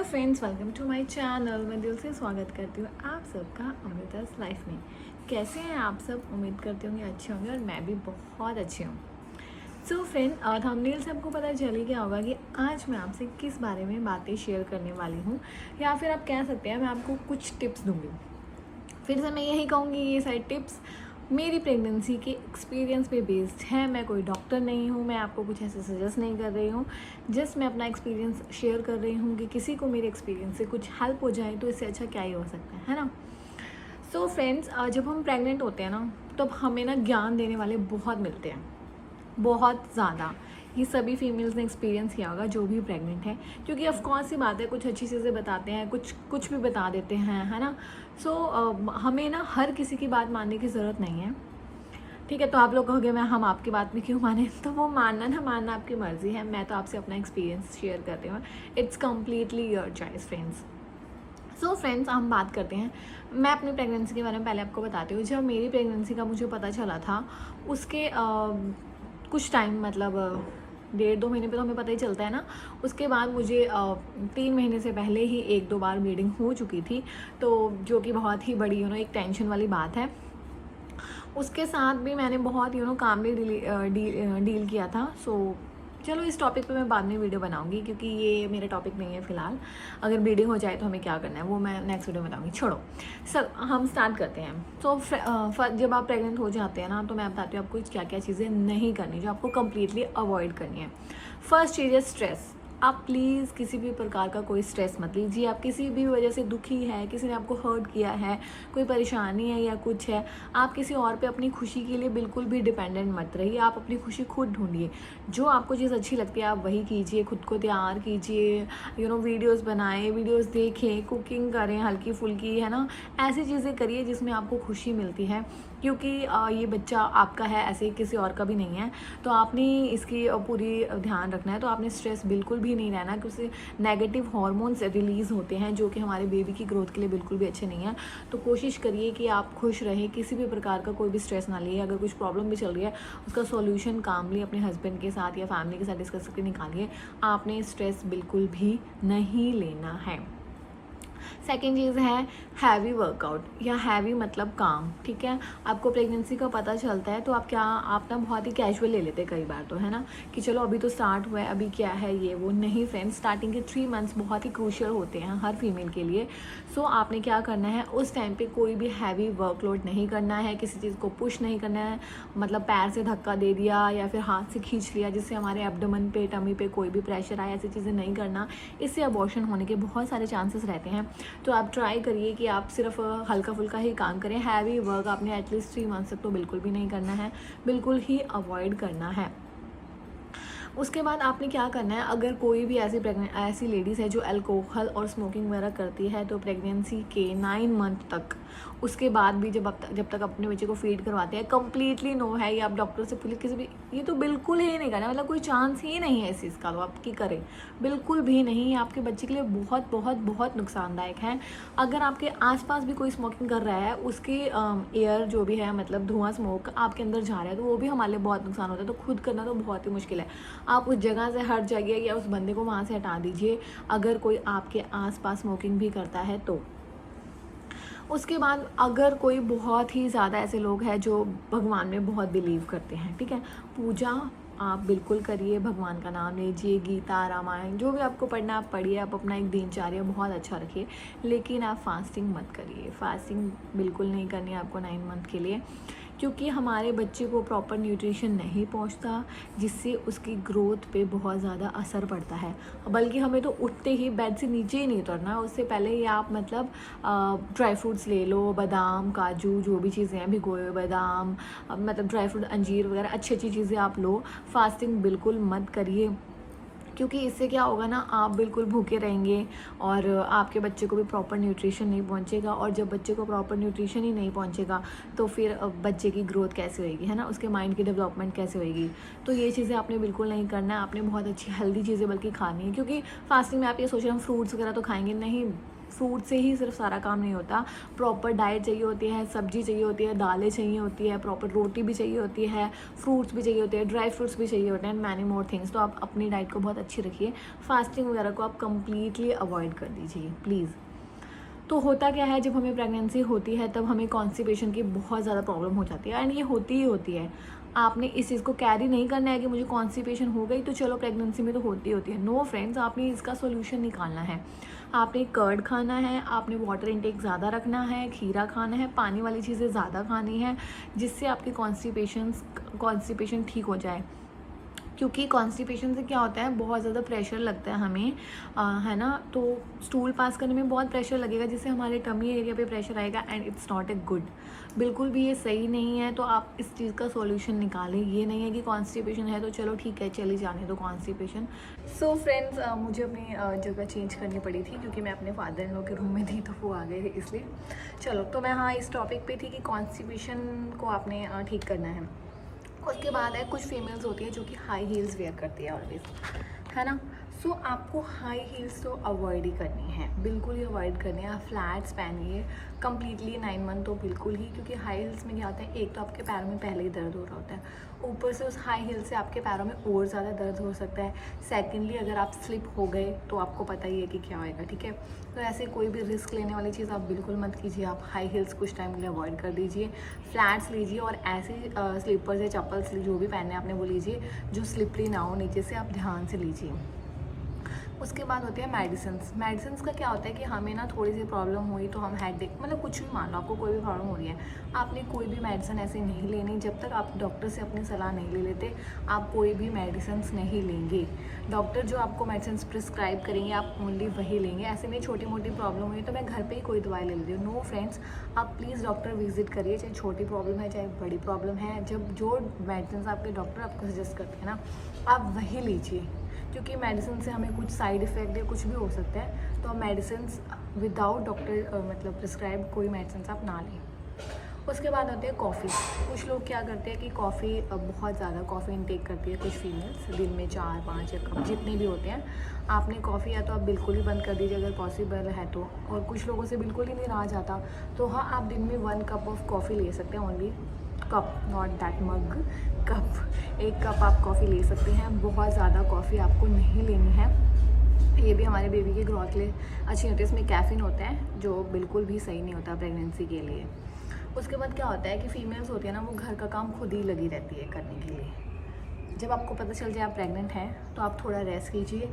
Friends, welcome to my channel. मैं दिल से स्वागत करती हूँ आप सबका अमृता's लाइफ में। कैसे हैं आप सब? उम्मीद करती होंगे अच्छे होंगे और मैं भी बहुत अच्छी हूँ। सो फ्रेंड, थंबनेल से आपको पता चल ही गया होगा कि आज मैं आपसे किस बारे में बातें शेयर करने वाली हूँ, या फिर आप कह सकते हैं मैं आपको कुछ टिप्स दूँगी। फिर से मैं यही कहूँगी, ये सारी टिप्स मेरी प्रेगनेंसी के एक्सपीरियंस पे बेस्ड है। मैं कोई डॉक्टर नहीं हूँ, मैं आपको कुछ ऐसे सजेस्ट नहीं कर रही हूँ। जस्ट मैं अपना एक्सपीरियंस शेयर कर रही हूँ कि किसी को मेरे एक्सपीरियंस से कुछ हेल्प हो जाए तो इससे अच्छा क्या ही हो सकता है ना। सो फ्रेंड्स, जब हम प्रेग्नेंट होते हैं ना, तब हमें ना ज्ञान देने वाले बहुत मिलते हैं, बहुत ज़्यादा। ये सभी फीमेल्स ने एक्सपीरियंस किया होगा जो भी प्रेग्नेंट है, क्योंकि ऑफकोर्स सी बात है, कुछ अच्छी चीज़ें बताते हैं, कुछ भी बता देते हैं, है ना। सो हमें ना हर किसी की बात मानने की ज़रूरत नहीं है, ठीक है। तो आप लोग कहोगे मैं हम आपकी बात में क्यों माने, तो वो मानना ना मानना आपकी मर्ज़ी है। मैं तो आपसे अपना एक्सपीरियंस शेयर करती हूँ। It's completely your choice friends. So friends, हम बात करते हैं। मैं अपनी प्रेगनेंसी के बारे में पहले आपको बताती हूँ। जब मेरी प्रेगनेंसी का मुझे पता चला था, उसके कुछ टाइम मतलब 1.5-2 महीने पे तो हमें पता ही चलता है ना। उसके बाद मुझे 3 महीने से पहले ही 1-2 बार ब्लीडिंग हो चुकी थी, तो जो कि बहुत ही बड़ी एक टेंशन वाली बात है। उसके साथ भी मैंने बहुत कामली डील किया था। सो चलो, इस टॉपिक पे मैं बाद में वीडियो बनाऊंगी, क्योंकि ये मेरा टॉपिक नहीं है फ़िलहाल। अगर ब्लीडिंग हो जाए तो हमें क्या करना है वो मैं नेक्स्ट वीडियो में बताऊंगी। छोड़ो, सर हम स्टार्ट करते हैं। तो जब आप प्रेग्नेंट हो जाते हैं ना, तो मैं बताती हूँ आपको क्या क्या चीज़ें नहीं करनी, जो आपको कम्प्लीटली अवॉइड करनी है। फर्स्ट चीज़ है स्ट्रेस। आप प्लीज़ किसी भी प्रकार का कोई स्ट्रेस मत लीजिए। आप किसी भी वजह से दुखी है, किसी ने आपको हर्ट किया है, कोई परेशानी है या कुछ है, आप किसी और पे अपनी खुशी के लिए बिल्कुल भी डिपेंडेंट मत रहिए। आप अपनी खुशी खुद ढूंढिए। जो आपको चीज़ अच्छी लगती है आप वही कीजिए। खुद को तैयार कीजिए, वीडियोस बनाएं, वीडियोस देखें, कुकिंग करें हल्की फुल्की, है ना। ऐसी चीज़ें करिए जिसमें आपको खुशी मिलती है, क्योंकि ये बच्चा आपका है, ऐसे किसी और का भी नहीं है। तो आपने इसकी पूरी ध्यान रखना है। तो आपने स्ट्रेस बिल्कुल भी नहीं रहना, क्योंकि नेगेटिव हार्मोन्स रिलीज़ होते हैं जो कि हमारे बेबी की ग्रोथ के लिए बिल्कुल भी अच्छे नहीं हैं। तो कोशिश करिए कि आप खुश रहें, किसी भी प्रकार का कोई भी स्ट्रेस ना लिए। अगर कुछ प्रॉब्लम भी चल रही है, उसका सॉल्यूशन कामली अपने हस्बैंड के साथ या फैमिली के साथ डिस्कस करके निकालिए। आपने स्ट्रेस बिल्कुल भी नहीं लेना है। सेकेंड चीज़ है हैवी वर्कआउट, या हैवी मतलब काम, ठीक है। आपको प्रेगनेंसी का पता चलता है तो आप ना बहुत ही कैजुअल ले लेते हैं कई बार, तो है ना, कि चलो अभी तो स्टार्ट हुआ है, अभी क्या है ये वो। नहीं फ्रेंड्स, स्टार्टिंग के 3 मंथ्स बहुत ही क्रूशियल होते हैं हर फीमेल के लिए। सो आपने क्या करना है, उस टाइम पे कोई भी हैवी वर्कलोड नहीं करना है, किसी चीज़ को पुश नहीं करना है। मतलब पैर से धक्का दे दिया या फिर हाथ से खींच लिया जिससे हमारे एब्डोमेन पे, टमी पे कोई भी प्रेशर आए, ऐसी चीज़ें नहीं करना। इससे अबॉर्शन होने के बहुत सारे चांसेस रहते हैं। तो आप ट्राई करिए कि आप सिर्फ हल्का फुल्का ही काम करें। हैवी वर्क आपने एटलीस्ट 3 मंथ्स तक तो बिल्कुल भी नहीं करना है, बिल्कुल ही अवॉइड करना है। उसके बाद आपने क्या करना है, अगर कोई भी ऐसी लेडीज़ है जो अल्कोहल और स्मोकिंग वगैरह करती है, तो प्रेगनेंसी के 9 मंथ तक, उसके बाद भी जब तक अपने बच्चे को फीड करवाते हैं, कम्प्लीटली नो है। ये आप डॉक्टर से पूछिए, किसी भी, ये तो बिल्कुल ही नहीं करना, मतलब कोई चांस ही नहीं है इस चीज़ का, तो आपकी करें बिल्कुल भी नहीं। ये आपके बच्चे के लिए बहुत बहुत बहुत नुकसानदायक है। अगर आपके आसपास भी कोई स्मोकिंग कर रहा है, उसके एयर जो भी है, मतलब धुआं, स्मोक आपके अंदर जा रहा है, तो वो भी हमारे लिए बहुत नुकसान होता है। तो खुद करना तो बहुत ही मुश्किल है। आप उस जगह से हट जाइए या उस बंदे को वहाँ से हटा दीजिए, अगर कोई आपके आसपास स्मोकिंग भी करता है तो। उसके बाद अगर कोई बहुत ही ज़्यादा ऐसे लोग हैं जो भगवान में बहुत बिलीव करते हैं, ठीक है, पूजा आप बिल्कुल करिए, भगवान का नाम लीजिए, गीता, रामायण जो भी आपको पढ़ना आप पढ़िए। आप अपना एक दिनचर्या बहुत अच्छा रखिए, लेकिन आप फास्टिंग मत करिए। फास्टिंग बिल्कुल नहीं करनी है आपको 9 मंथ के लिए, क्योंकि हमारे बच्चे को प्रॉपर न्यूट्रिशन नहीं पहुंचता, जिससे उसकी ग्रोथ पे बहुत ज़्यादा असर पड़ता है। बल्कि हमें तो उठते ही बेड से नीचे ही नहीं उतरना है, उससे पहले ही आप मतलब ड्राई फ्रूट्स ले लो, बादाम, काजू, जो भी चीज़ें हैं, भिगोए हुए बादाम, मतलब ड्राई फ्रूट, अंजीर वगैरह अच्छी अच्छी चीज़ें आप लो। फास्टिंग बिल्कुल मत करिए, क्योंकि इससे क्या होगा ना, आप बिल्कुल भूखे रहेंगे और आपके बच्चे को भी प्रॉपर न्यूट्रिशन नहीं पहुंचेगा। और जब बच्चे को प्रॉपर न्यूट्रिशन ही नहीं पहुंचेगा तो फिर बच्चे की ग्रोथ कैसे होएगी, है ना, उसके माइंड की डेवलपमेंट कैसे होएगी। तो ये चीज़ें आपने बिल्कुल नहीं करना है। आपने बहुत अच्छी हेल्दी चीज़ें बल्कि खानी है, क्योंकि फास्टिंग में आप ये सोच रहे हैं फ्रूट्स वगैरह तो खाएंगे नहीं। फ्रूट से ही सिर्फ सारा काम नहीं होता, प्रॉपर डाइट चाहिए होती है, सब्जी चाहिए होती है, दालें चाहिए होती है, प्रॉपर रोटी भी चाहिए होती है, फ्रूट्स भी चाहिए होते हैं, ड्राई फ्रूट्स भी चाहिए होते हैं एंड मैनी मोर थिंग्स। तो आप अपनी डाइट को बहुत अच्छी रखिए, फास्टिंग वगैरह को आप कम्प्लीटली अवॉइड कर दीजिए प्लीज़। तो होता क्या है, जब हमें प्रेगनेंसी होती है तब हमें कॉन्स्टिपेशन की बहुत ज़्यादा प्रॉब्लम हो जाती है एंड ये होती ही होती है। आपने इस चीज़ को कैरी नहीं करना है कि मुझे कॉन्स्टिपेशन हो गई तो चलो प्रेगनेंसी में तो होती होती है। नो फ्रेंड्स, आपने इसका सोल्यूशन निकालना है। आपने कर्ड खाना है, आपने वाटर इनटेक ज़्यादा रखना है, खीरा खाना है, पानी वाली चीज़ें ज़्यादा खानी है, जिससे आपकी कॉन्स्टिपेशन ठीक हो जाए। क्योंकि कॉन्स्टिपेशन से क्या होता है, बहुत ज़्यादा प्रेशर लगता है हमें, है ना। तो स्टूल पास करने में बहुत प्रेशर लगेगा, जिससे हमारे टमी एरिया पे प्रेशर आएगा and it's not a good, बिल्कुल भी ये सही नहीं है। तो आप इस चीज़ का सॉल्यूशन निकालें। ये नहीं है कि कॉन्स्टिपेशन है तो चलो ठीक है चली जाने दो कॉन्स्टिपेशन। सो फ्रेंड्स, मुझे अपनी जगह चेंज करनी पड़ी थी क्योंकि मैं अपने फादर इन लॉ के रूम में थी तो वो आ गए थे, इसलिए। चलो, तो मैं हाँ इस टॉपिक पे थी कि कॉन्स्टिपेशन को आपने ठीक करना है। उसके बाद है, कुछ फीमेल्स होती है जो कि हाई हील्स वेयर करती है ऑलवेज, है ना। सो आपको हाई हील्स तो अवॉइड ही करनी है, बिल्कुल ही अवॉइड करनी है। आप फ्लैट्स पहनिए कम्प्लीटली 9 मंथ तो बिल्कुल ही, क्योंकि हाई हील्स में क्या होता है, एक तो आपके पैरों में पहले ही दर्द हो रहा होता है, ऊपर से उस हाई हील से आपके पैरों में और ज़्यादा दर्द हो सकता है। सेकेंडली, अगर आप स्लिप हो गए तो आपको पता ही है कि क्या होएगा, ठीक है। तो ऐसे कोई भी रिस्क लेने वाली चीज़ आप बिल्कुल मत कीजिए। आप हाई हील्स कुछ टाइम के लिए अवॉइड कर दीजिए, फ्लैट्स लीजिए और ऐसे स्लीपर्स या चप्पल्स जो भी पहनने आपने वो लीजिए जो स्लिपरी ना हो नीचे से, आप ध्यान से लीजिए। उसके बाद होती है मेडिसिन्स का क्या होता है कि हमें ना थोड़ी सी प्रॉब्लम हुई तो हम हेडेक, मतलब कुछ भी मान लो आपको कोई भी प्रॉब्लम हो रही है, आपने कोई भी मेडिसिन ऐसे नहीं लेनी जब तक आप डॉक्टर से अपनी सलाह नहीं ले लेते। आप कोई भी मेडिसिन्स नहीं लेंगे, डॉक्टर जो आपको मेडिसिन्स प्रिस्क्राइब करेंगे आप ओनली वही लेंगे। ऐसे में छोटी मोटी प्रॉब्लम हुई तो मैं घर पर ही कोई दवाई ले लेती हूँ। नो फ्रेंड्स, आप प्लीज़ डॉक्टर विजिट करिए, चाहे छोटी प्रॉब्लम है चाहे बड़ी प्रॉब्लम है। जब जो मेडिसिन आपके डॉक्टर आपको सजेस्ट करते हैं ना, आप वही लीजिए, क्योंकि मेडिसिन से हमें कुछ साइड इफ़ेक्ट या कुछ भी हो सकता है। तो मेडिसिन विदाउट डॉक्टर मतलब प्रिस्क्राइब कोई मेडिसिन आप ना लें। उसके बाद होते हैं कॉफ़ी। कुछ लोग क्या करते हैं कि कॉफ़ी बहुत ज़्यादा कॉफ़ी इनटेक करती है कुछ फीमेल्स, दिन में 4-5 या कप जितने भी होते हैं। आपने कॉफ़ी या तो आप बिल्कुल ही बंद कर दीजिए अगर पॉसिबल है तो, और कुछ लोगों से बिल्कुल ही नहीं रहा जाता तो हाँ, आप दिन में 1 कप ऑफ कॉफ़ी ले सकते हैं, only cup, not that mug, cup. 1 cup आप कॉफ़ी ले सकते हैं, बहुत ज़्यादा कॉफ़ी आपको नहीं लेनी है। ये भी हमारे बेबी के ग्रोथ के लिए अच्छी होती है, इसमें कैफ़ीन होता है जो बिल्कुल भी सही नहीं होता प्रेगनेंसी के लिए। उसके बाद क्या होता है कि फीमेल्स होती है ना, वो घर का काम खुद ही लगी रहती है करने के लिए। जब आपको पता चल जाए आप प्रेग्नेंट हैं तो आप थोड़ा रेस्ट कीजिए।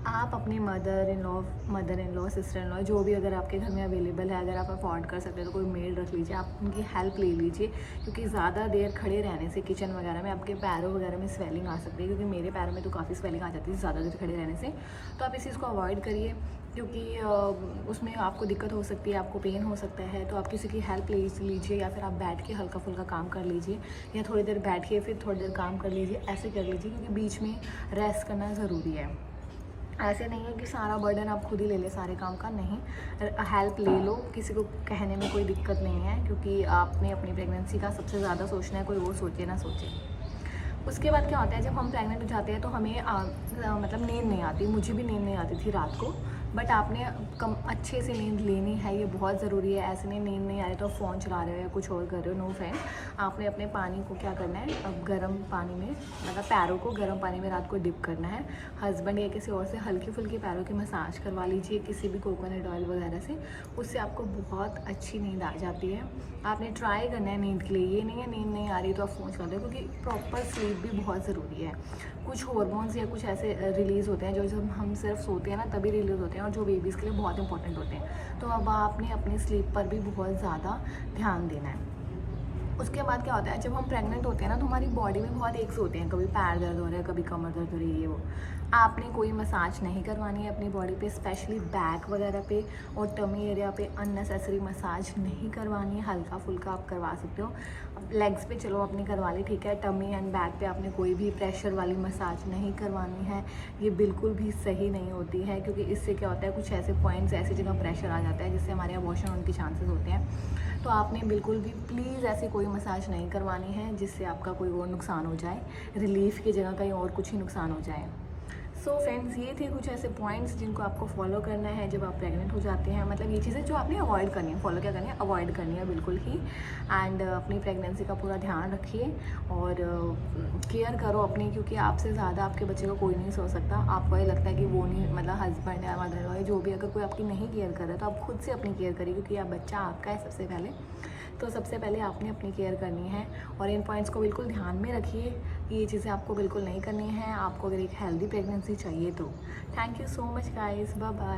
आप अपनी mother in law, sister in law, जो भी अगर आपके घर में अवेलेबल है, अगर आप अफोर्ड कर सकते हैं तो कोई मेड रख लीजिए, आप उनकी हेल्प ले लीजिए। क्योंकि ज़्यादा देर खड़े रहने से किचन वगैरह में आपके पैरों वगैरह में स्वेलिंग आ सकती है, क्योंकि मेरे पैरों में तो काफ़ी स्वेलिंग आ जाती है ज़्यादा देर खड़े रहने से। तो आप इस चीज़ को अवॉइड करिए, क्योंकि उसमें आपको दिक्कत हो सकती है, आपको पेन हो सकता है। तो आप किसी की हेल्प ले लीजिए, या फिर आप बैठ के हल्का फुल्का काम कर लीजिए, या थोड़ी देर बैठिए फिर थोड़ी देर काम कर लीजिए, ऐसे कर लीजिए, क्योंकि बीच में रेस्ट करना ज़रूरी है। ऐसे नहीं है कि सारा बर्डन आप खुद ही ले लें सारे काम का, नहीं, हेल्प ले लो, किसी को कहने में कोई दिक्कत नहीं है, क्योंकि आपने अपनी प्रेगनेंसी का सबसे ज़्यादा सोचना है, कोई और सोचे ना सोचे। उसके बाद क्या होता है, जब हम प्रेग्नेंट हो जाते हैं तो हमें मतलब नींद नहीं आती, मुझे भी नींद नहीं आती थी रात को, बट आपने कम अच्छे से नींद लेनी है, ये बहुत ज़रूरी है। ऐसे नहीं, नींद नहीं आ रही तो आप फ़ोन चला रहे हो या कुछ और कर रहे हो, नो फ्रेंड। आपने अपने पानी को क्या करना है, अब गर्म पानी में, मतलब पैरों को गर्म पानी में रात को डिप करना है। हस्बैंड या किसी और से हल्की फुल्की पैरों की मसाज करवा लीजिए, किसी भी कोकोनट ऑयल वगैरह से, उससे आपको बहुत अच्छी नींद आ जाती है। आपने ट्राई करना है नींद के लिए, ये नहीं है नींद नहीं आ रही तो आप फ़ोन चलाते हो, क्योंकि प्रॉपर स्लीप भी बहुत ज़रूरी है। कुछ हार्मोन्स या कुछ ऐसे रिलीज़ होते हैं जो जब हम सिर्फ सोते हैं ना तभी रिलीज़ होते हैं, और जो बेबीज़ के लिए बहुत इंपॉर्टेंट होते हैं। तो अब आपने अपनी स्लीप पर भी बहुत ज़्यादा ध्यान देना है। उसके बाद क्या होता है, जब हम प्रेग्नेंट होते हैं ना तो हमारी बॉडी में बहुत एक्स होते हैं, कभी पैर दर्द हो रहा है, कभी कमर दर्द हो रही है, ये वो। आपने कोई मसाज नहीं करवानी है अपनी बॉडी पे, स्पेशली बैक वगैरह पे और टमी एरिया पे अननेसेसरी मसाज नहीं करवानी है। हल्का फुल्का आप करवा सकते हो, लेग्स पे चलो अपनी करवा ली, ठीक है। टमी एंड बैक पे आपने कोई भी प्रेशर वाली मसाज नहीं करवानी है, ये बिल्कुल भी सही नहीं होती है, क्योंकि इससे क्या होता है, कुछ ऐसे पॉइंट्स ऐसी जगह प्रेशर आ जाता है जिससे हमारे अबॉर्शन होने के चांसेस होते हैं। तो आपने बिल्कुल भी प्लीज़ ऐसी कोई मसाज नहीं करवानी है जिससे आपका कोई और नुकसान हो जाए, रिलीफ की जगह कहीं और कुछ ही नुकसान हो जाए। सो फ्रेंड्स, ये थे कुछ ऐसे पॉइंट्स जिनको आपको फॉलो करना है जब आप प्रेग्नेंट हो जाते हैं। मतलब ये चीज़ें जो आपने अवॉइड करनी है, फॉलो क्या करनी है, अवॉइड करनी है बिल्कुल ही। एंड अपनी प्रेगनेंसी का पूरा ध्यान रखिए और केयर करो अपनी, क्योंकि आपसे ज़्यादा आपके बच्चे को कोई नहीं सोच सकता। आपको ये लगता है कि वो नहीं, मतलब हस्बैंड या मदर या जो भी, अगर कोई आपकी नहीं केयर कर रहा है तो आप खुद से अपनी केयर करिए, क्योंकि आप बच्चा आपका है सबसे पहले। तो सबसे पहले आपने अपनी केयर करनी है और इन पॉइंट्स को बिल्कुल ध्यान में रखिए कि ये चीज़ें आपको बिल्कुल नहीं करनी है, आपको अगर एक हेल्दी प्रेगनेंसी चाहिए तो। Thank you so much guys, bye bye.